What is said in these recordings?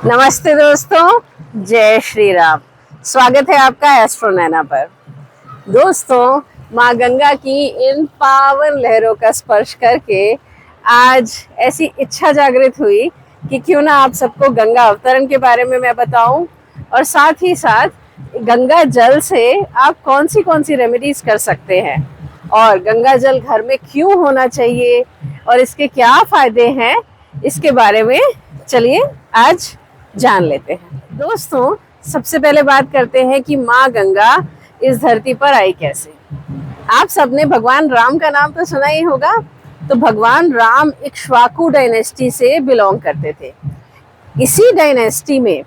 नमस्ते दोस्तों, जय श्री राम। स्वागत है आपका एस्ट्रो नैना पर। दोस्तों, माँ गंगा की इन पावन लहरों का स्पर्श करके आज ऐसी इच्छा जागृत हुई कि क्यों ना आप सबको गंगा अवतरण के बारे में मैं बताऊं और साथ ही साथ गंगा जल से आप कौन सी रेमेडीज कर सकते हैं और गंगा जल घर में क्यों होना चाहिए और इसके क्या फायदे हैं, इसके बारे में चलिए आज जान लेते हैं। दोस्तों, सबसे पहले बात करते हैं कि माँ गंगा इस धरती पर आई कैसे। आप सबने भगवान राम का नाम तो सुना ही होगा। तो भगवान राम इक्ष्वाकु डायनेस्टी से बिलोंग करते थे। इसी डायनेस्टी में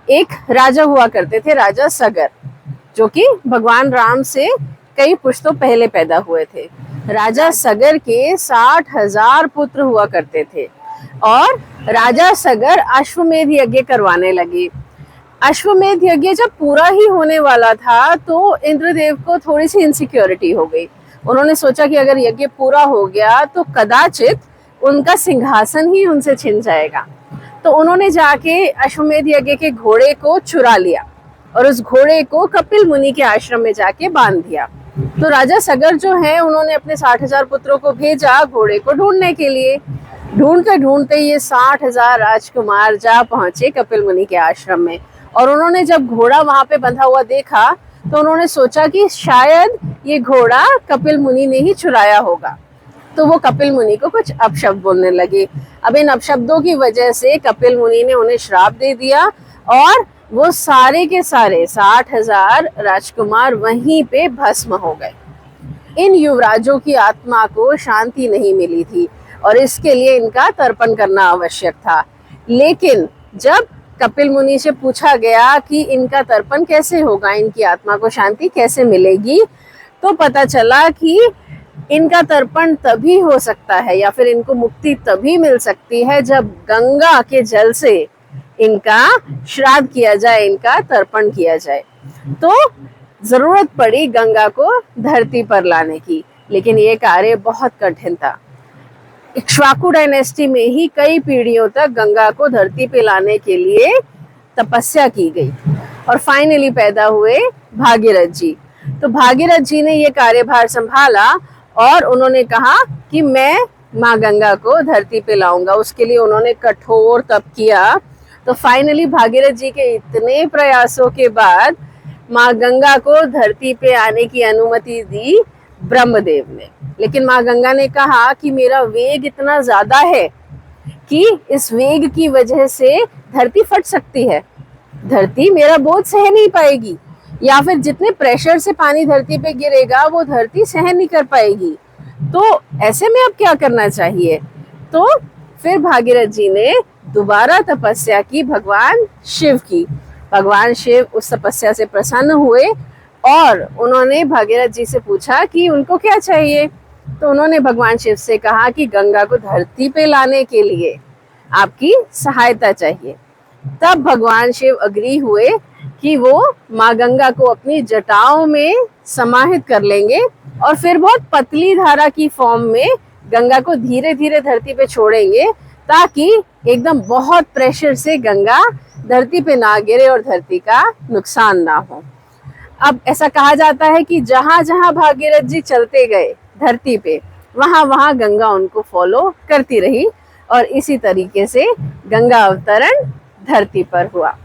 एक राजा हुआ करते थे, राजा सगर, जो कि भगवान राम से कई पुश्तों पहले पैदा हुए थे। राजा सगर के 60,000 पुत्र हुआ करते थे और राजा सगर अश्वमेध यज्ञ करवाने लगे। अश्वमेध यज्ञ जब पूरा ही होने वाला था तो इंद्रदेव को थोड़ी सी इनसिक्योरिटी हो गई। उन्होंने सोचा कि अगर यज्ञ पूरा हो गया तो कदाचित उनका सिंहासन ही उनसे छिन जाएगा। तो उन्होंने जाके अश्वमेध यज्ञ के घोड़े को चुरा लिया और उस घोड़े को कपिल मुनि के आश्रम में जाके बांध दिया। तो राजा सगर जो है, उन्होंने अपने 60,000 पुत्रों को भेजा घोड़े को ढूंढने के लिए। ढूंढते ढूंढते ये 60,000 राजकुमार जा पहुंचे कपिल मुनि के आश्रम में और उन्होंने जब घोड़ा वहां पे बंधा हुआ देखा तो उन्होंने सोचा कि शायद ये घोड़ा कपिल मुनि ने ही चुराया होगा। तो वो कपिल मुनि को कुछ अपशब्द बोलने लगे। अब इन अपशब्दों की वजह से कपिल मुनि ने उन्हें श्राप दे दिया और वो सारे के सारे 60,000 राजकुमार वहीं पे भस्म हो गए। इन युवराजों की आत्मा को शांति नहीं मिली थी और इसके लिए इनका तर्पण करना आवश्यक था। लेकिन जब कपिल मुनि से पूछा गया कि इनका तर्पण कैसे होगा, इनकी आत्मा को शांति कैसे मिलेगी, तो पता चला कि इनका तर्पण तभी हो सकता है या फिर इनको मुक्ति तभी मिल सकती है जब गंगा के जल से इनका श्राद्ध किया जाए, इनका तर्पण किया जाए। तो जरूरत पड़ी गंगा को धरती पर लाने की, लेकिन ये कार्य बहुत कठिन था। इक्ष्वाकु डायनेस्टी में ही कई पीढ़ियों तक गंगा को धरती पे लाने के लिए तपस्या की गई और फाइनली पैदा हुए भागीरथ जी। तो भागीरथ जी ने ये कार्यभार संभाला और उन्होंने कहा कि मैं माँ गंगा को धरती पे लाऊंगा। उसके लिए उन्होंने कठोर तप किया। तो फाइनली भागीरथ जी के इतने प्रयासों के बाद माँ गंगा को धरती पे आने की अनुमति दी ब्रह्मदेव ने। लेकिन माँ गंगा ने कहा कि मेरा वेग इतना ज्यादा है कि इस वेग की वजह से धरती फट सकती है, धरती मेरा बोझ सह नहीं पाएगी, या फिर जितने प्रेशर से पानी धरती पे गिरेगा वो धरती सहन नहीं कर पाएगी। तो ऐसे में अब क्या करना चाहिए? तो फिर भागीरथ जी ने दोबारा तपस्या की भगवान शिव की। भगवान शिव उस तपस्या से प्रसन्न हुए और उन्होंने भागीरथ जी से पूछा कि उनको क्या चाहिए। तो उन्होंने भगवान शिव से कहा कि गंगा को धरती पे लाने के लिए आपकी सहायता चाहिए। तब भगवान शिव अग्री हुए कि वो माँ गंगा को अपनी जटाओं में समाहित कर लेंगे और फिर बहुत पतली धारा की फॉर्म में गंगा को धीरे धीरे धरती पे छोड़ेंगे ताकि एकदम बहुत प्रेशर से गंगा धरती पे ना गिरे और धरती का नुकसान ना हो। अब ऐसा कहा जाता है कि जहां जहां भागीरथ जी चलते गए धरती पे, वहां वहां गंगा उनको फॉलो करती रही और इसी तरीके से गंगा अवतरण धरती पर हुआ।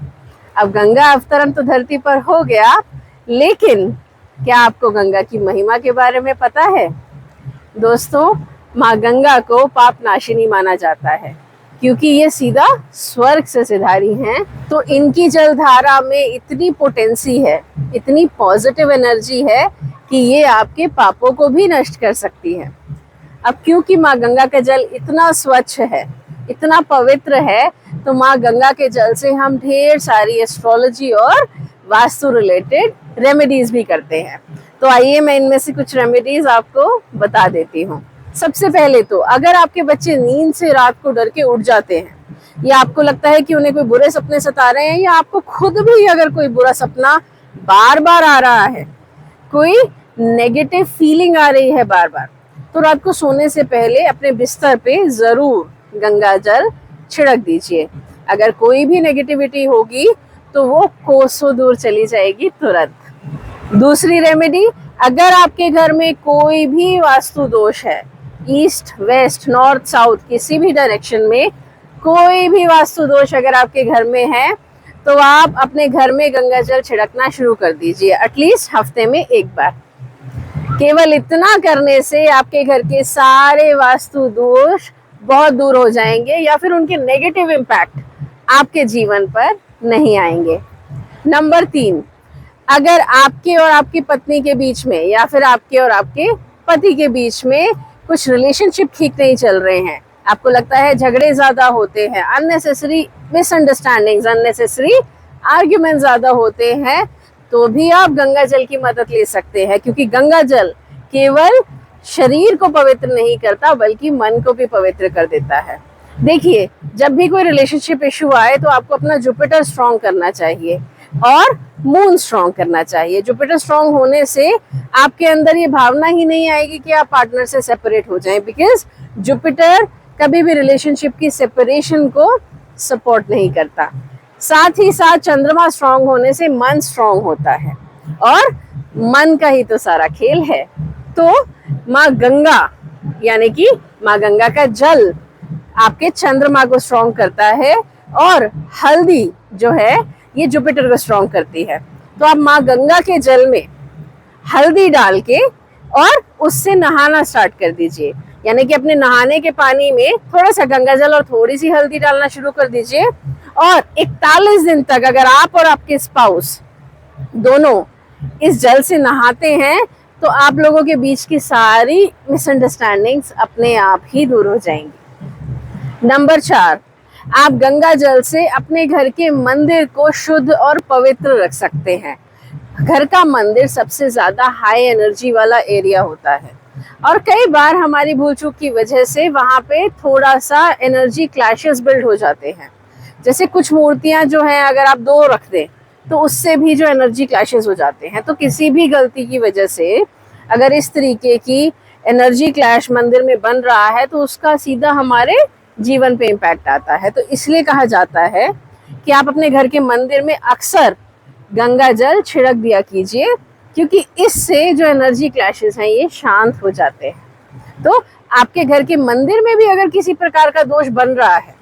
अब गंगा अवतरण तो धरती पर हो गया, लेकिन क्या आपको गंगा की महिमा के बारे में पता है? दोस्तों, माँ गंगा को पाप नाशिनी माना जाता है क्योंकि ये सीधा स्वर्ग से सिधारी हैं। तो इनकी जलधारा में इतनी पोटेंसी है, इतनी पॉजिटिव एनर्जी है कि ये आपके पापों को भी नष्ट कर सकती है। अब क्योंकि माँ गंगा का जल इतना स्वच्छ है, इतना पवित्र है, तो माँ गंगा के जल से हम ढेर सारी एस्ट्रोलॉजी और वास्तु रिलेटेड रेमेडीज भी करते हैं। तो आइए मैं इनमें से कुछ रेमेडीज आपको बता देती हूँ। सबसे पहले तो अगर आपके बच्चे नींद से रात को डर के उठ जाते हैं या आपको लगता है कि उन्हें कोई बुरे सपने सता रहे हैं या आपको खुद भी अगर कोई बुरा सपना बार बार आ रहा है, कोई नेगेटिव फीलिंग आ रही है बार बार, तो रात को सोने से पहले अपने बिस्तर पे जरूर गंगा जल छिड़क दीजिए। अगर कोई भी नेगेटिविटी होगी तो वो कोसों दूर चली जाएगी तुरंत। दूसरी रेमेडी, अगर आपके घर में कोई भी वास्तु दोष है, ईस्ट वेस्ट नॉर्थ साउथ किसी भी डायरेक्शन में कोई भी वास्तु दोष अगर आपके घर में है, तो आप अपने घर में गंगा जल छिड़कना शुरू कर दीजिए, एटलीस्ट हफ्ते में एक बार। केवल इतना करने से आपके घर के सारे वास्तु दोष बहुत दूर हो जाएंगे, या फिर उनके नेगेटिव इम्पैक्ट आपके जीवन पर नहीं आएंगे। नंबर 3, अगर आपके और आपकी पत्नी के बीच में या फिर आपके और आपके पति के बीच में कुछ रिलेशनशिप ठीक नहीं चल रहे हैं, आपको लगता है झगड़े ज्यादा होते हैं, अननेसेसरी मिसअंडरस्टैंडिंग्स, अननेसेसरी आर्ग्यूमेंट ज्यादा होते हैं, तो भी आप गंगा जल की मदद ले सकते हैं, क्योंकि गंगा जल केवल शरीर को पवित्र नहीं करता बल्कि मन को भी पवित्र कर देता है। देखिए, जब भी कोई रिलेशनशिप इशू आए तो आपको अपना जुपिटर स्ट्रॉन्ग करना चाहिए और मून स्ट्रॉन्ग करना चाहिए। जुपिटर स्ट्रॉन्ग होने से आपके अंदर ये भावना ही नहीं आएगी कि आप पार्टनर से सेपरेट हो जाएं, बिकॉज जुपिटर कभी भी रिलेशनशिप की सेपरेशन को सपोर्ट नहीं करता। साथ ही साथ चंद्रमा स्ट्रॉन्ग होने से मन स्ट्रॉन्ग होता है, और मन का ही तो सारा खेल है। तो माँ गंगा यानी कि माँ गंगा का जल आपके चंद्रमा को स्ट्रॉन्ग करता है, और हल्दी जो है ये जुपिटर को स्ट्रॉन्ग करती है। तो आप माँ गंगा के जल में हल्दी डाल के और उससे नहाना स्टार्ट कर दीजिए, यानी कि अपने नहाने के पानी में थोड़ा सा गंगा जल और थोड़ी सी हल्दी डालना शुरू कर दीजिए, और 41 दिन तक अगर आप और आपके स्पाउस दोनों इस जल से नहाते हैं तो आप लोगों के बीच की सारी मिसअंडरस्टैंडिंग्स अपने आप ही दूर हो जाएंगी। नंबर 4, आप गंगा जल से अपने घर के मंदिर को शुद्ध और पवित्र रख सकते हैं। घर का मंदिर सबसे ज्यादा हाई एनर्जी वाला एरिया होता है, और कई बार हमारी भूल चूक की वजह से वहां पे थोड़ा सा एनर्जी क्लैशेस बिल्ड हो जाते हैं। जैसे कुछ मूर्तियां जो हैं अगर आप 2 रख दें तो उससे भी जो एनर्जी क्लैशेस हो जाते हैं। तो किसी भी गलती की वजह से अगर इस तरीके की एनर्जी क्लैश मंदिर में बन रहा है तो उसका सीधा हमारे जीवन पे इम्पैक्ट आता है। तो इसलिए कहा जाता है कि आप अपने घर के मंदिर में अक्सर गंगा जल छिड़क दिया कीजिए, क्योंकि इससे जो एनर्जी क्लैशेस हैं ये शांत हो जाते हैं। तो आपके घर के मंदिर में भी अगर किसी प्रकार का दोष बन रहा है,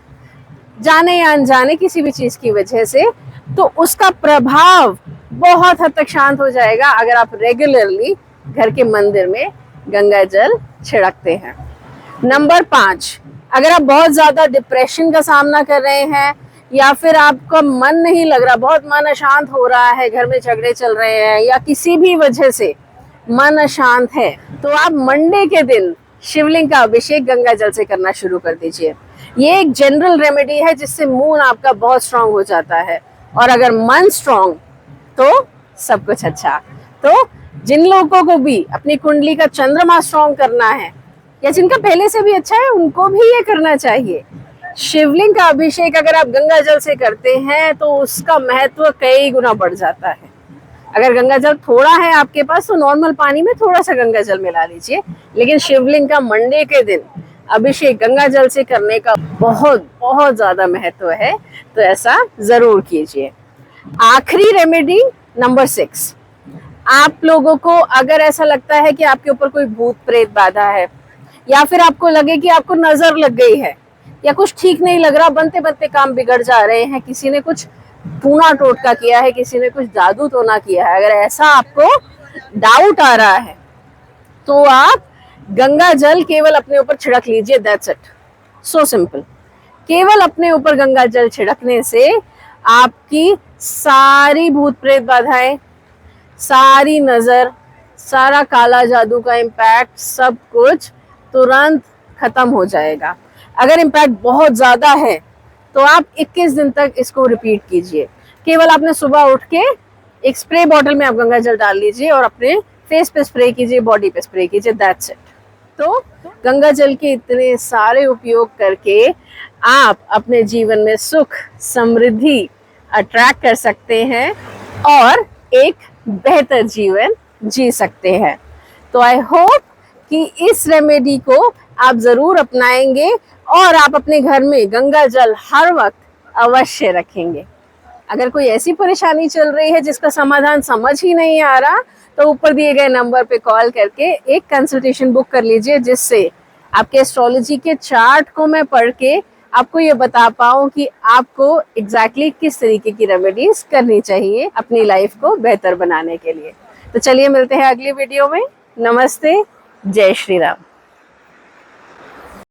जाने या अनजाने किसी भी चीज की वजह से, तो उसका प्रभाव बहुत हद तक शांत हो जाएगा अगर आप रेगुलरली घर के मंदिर में गंगा जल छिड़कते हैं। नंबर 5, अगर आप बहुत ज्यादा डिप्रेशन का सामना कर रहे हैं, या फिर आपका मन नहीं लग रहा, बहुत मन अशांत हो रहा है, घर में झगड़े चल रहे हैं, या किसी भी वजह से मन अशांत है, तो आप मंडे के दिन शिवलिंग का अभिषेक गंगा जल से करना शुरू कर दीजिए। ये एक जनरल रेमेडी है जिससे मून आपका बहुत स्ट्रांग हो जाता है, और अगर मन स्ट्रांग तो सब कुछ अच्छा। तो जिन लोगों को भी अपनी कुंडली का चंद्रमा स्ट्रांग करना है, या जिनका पहले से भी अच्छा है, उनको भी ये करना चाहिए। शिवलिंग का अभिषेक अगर आप गंगा जल से करते हैं तो उसका महत्व कई गुना बढ़ जाता है। अगर गंगा जल थोड़ा है आपके पास तो नॉर्मल पानी में थोड़ा सा गंगा जल मिला लीजिए, लेकिन शिवलिंग का मंडे के दिन अभिषेक गंगा जल से करने का बहुत बहुत ज्यादा महत्व है, तो ऐसा जरूर कीजिए। आखिरी रेमेडी नंबर 6, आप लोगों को अगर ऐसा लगता है कि आपके ऊपर कोई भूत प्रेत बाधा है, या फिर आपको लगे कि आपको नजर लग गई है, या कुछ ठीक नहीं लग रहा, बनते बनते काम बिगड़ जा रहे हैं, किसी ने कुछ टूना टोटका किया है, किसी ने कुछ जादू टोना किया है, अगर ऐसा आपको डाउट आ रहा है तो आप गंगा जल केवल अपने ऊपर छिड़क लीजिए। That's it, so simple. केवल अपने ऊपर गंगा जल छिड़कने से आपकी सारी भूत प्रेत बाधाएं, सारी नजर, सारा काला जादू का इम्पैक्ट, सब कुछ तुरंत खत्म हो जाएगा। अगर इम्पैक्ट बहुत ज्यादा है तो आप 21 दिन तक इसको रिपीट कीजिए। केवल आपने सुबह उठ के एक स्प्रे बॉटल में आप गंगा जल डाल लीजिए और अपने फेस पे स्प्रे कीजिए, बॉडी पे स्प्रे कीजिए, दैट्स इट। तो गंगा जल के इतने सारे उपयोग करके आप अपने जीवन में सुख समृद्धि अट्रैक्ट कर सकते हैं और एक बेहतर जीवन जी सकते हैं। तो आई होप कि इस रेमेडी को आप जरूर अपनाएंगे और आप अपने घर में गंगा जल हर वक्त अवश्य रखेंगे। अगर कोई ऐसी परेशानी चल रही है जिसका समाधान समझ ही नहीं आ रहा, तो ऊपर दिए गए नंबर पे कॉल करके एक कंसल्टेशन बुक कर लीजिए, जिससे आपके एस्ट्रोलॉजी के चार्ट को मैं पढ़ के आपको ये बता पाऊँ कि आपको एग्जैक्टली किस तरीके की रेमेडीज करनी चाहिए अपनी लाइफ को बेहतर बनाने के लिए। तो चलिए मिलते हैं अगली वीडियो में। नमस्ते, जय श्री राम।